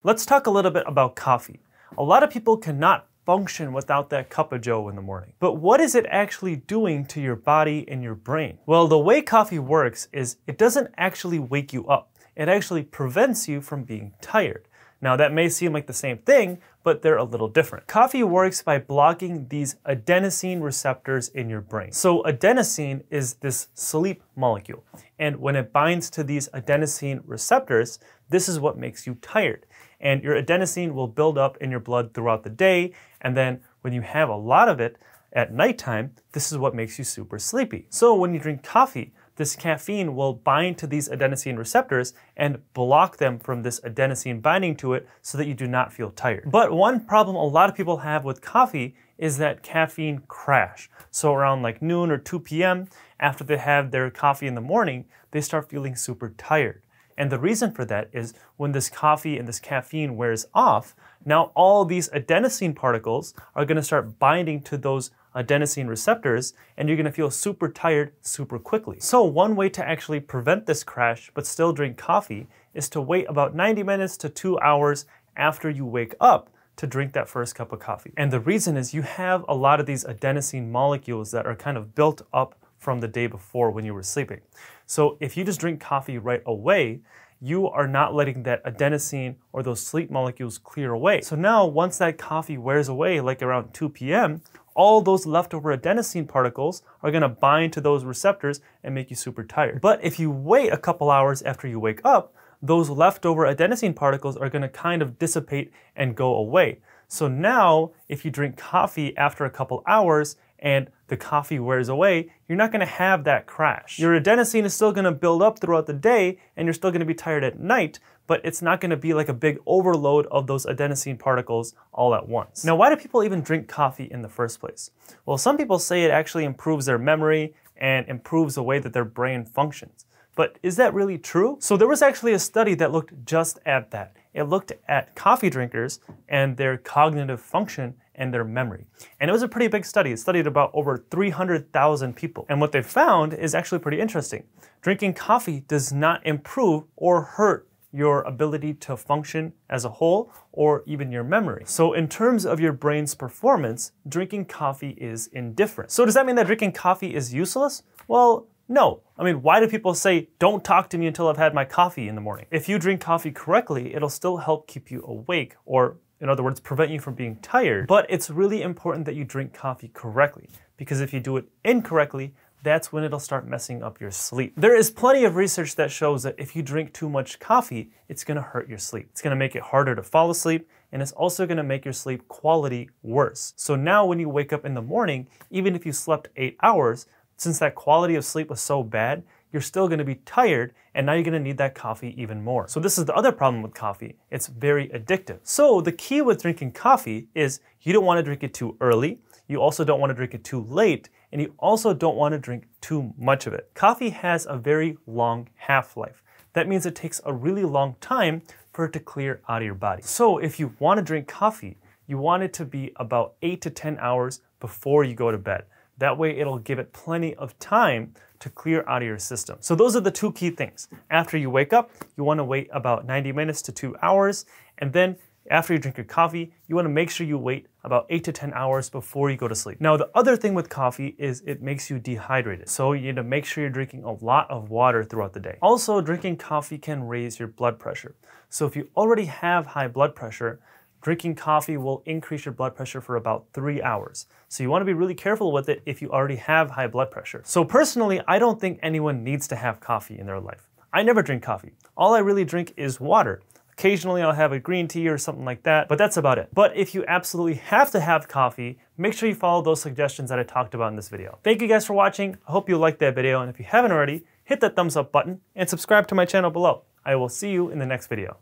Let's talk a little bit about coffee. A lot of people cannot function without that cup of joe in the morning. But what is it actually doing to your body and your brain? Well, the way coffee works is it doesn't actually wake you up. It actually prevents you from being tired. Now that may seem like the same thing, but they're a little different. Coffee works by blocking these adenosine receptors in your brain. So adenosine is this sleep molecule. And when it binds to these adenosine receptors, this is what makes you tired. And your adenosine will build up in your blood throughout the day. And then when you have a lot of it at nighttime, this is what makes you super sleepy. So when you drink coffee, this caffeine will bind to these adenosine receptors and block them from this adenosine binding to it so that you do not feel tired. But one problem a lot of people have with coffee is that caffeine crash. So around like noon or 2 p.m., after they have their coffee in the morning, they start feeling super tired. And the reason for that is when this coffee and this caffeine wears off, now all these adenosine particles are going to start binding to those adenosine receptors, and you're going to feel super tired super quickly. So one way to actually prevent this crash but still drink coffee is to wait about 90 minutes to 2 hours after you wake up to drink that first cup of coffee. And the reason is you have a lot of these adenosine molecules that are kind of built up from the day before when you were sleeping. So if you just drink coffee right away, you are not letting that adenosine or those sleep molecules clear away. So now once that coffee wears away, like around 2 p.m., all those leftover adenosine particles are going to bind to those receptors and make you super tired. But if you wait a couple hours after you wake up, those leftover adenosine particles are going to kind of dissipate and go away. So now if you drink coffee after a couple hours and the coffee wears away, you're not going to have that crash. Your adenosine is still going to build up throughout the day and you're still going to be tired at night, but it's not going to be like a big overload of those adenosine particles all at once. Now, why do people even drink coffee in the first place? Well, some people say it actually improves their memory and improves the way that their brain functions. But is that really true? So there was actually a study that looked just at that. It looked at coffee drinkers and their cognitive function and their memory. And it was a pretty big study. It studied about over 300,000 people. And what they found is actually pretty interesting. Drinking coffee does not improve or hurt your ability to function as a whole or even your memory. So in terms of your brain's performance, drinking coffee is indifferent. So does that mean that drinking coffee is useless? Well, no. I mean, why do people say, don't talk to me until I've had my coffee in the morning? If you drink coffee correctly, it'll still help keep you awake, or in other words, prevent you from being tired. But it's really important that you drink coffee correctly, because if you do it incorrectly, that's when it'll start messing up your sleep. There is plenty of research that shows that if you drink too much coffee, it's gonna hurt your sleep. It's gonna make it harder to fall asleep, and it's also gonna make your sleep quality worse. So now when you wake up in the morning, even if you slept 8 hours, since that quality of sleep was so bad, you're still gonna be tired, and now you're gonna need that coffee even more. So this is the other problem with coffee. It's very addictive. So the key with drinking coffee is you don't wanna drink it too early, you also don't wanna drink it too late, and you also don't wanna drink too much of it. Coffee has a very long half-life. That means it takes a really long time for it to clear out of your body. So if you wanna drink coffee, you want it to be about 8 to 10 hours before you go to bed. That way it'll give it plenty of time to clear out of your system. So those are the two key things. After you wake up, you wanna wait about 90 minutes to 2 hours. And then after you drink your coffee, you wanna make sure you wait about 8 to 10 hours before you go to sleep. Now, the other thing with coffee is it makes you dehydrated. So you need to make sure you're drinking a lot of water throughout the day. Also, drinking coffee can raise your blood pressure. So if you already have high blood pressure, drinking coffee will increase your blood pressure for about 3 hours. So you want to be really careful with it if you already have high blood pressure. So personally, I don't think anyone needs to have coffee in their life. I never drink coffee. All I really drink is water. Occasionally I'll have a green tea or something like that, but that's about it. But if you absolutely have to have coffee, make sure you follow those suggestions that I talked about in this video. Thank you guys for watching. I hope you liked that video, and if you haven't already, hit that thumbs up button and subscribe to my channel below. I will see you in the next video.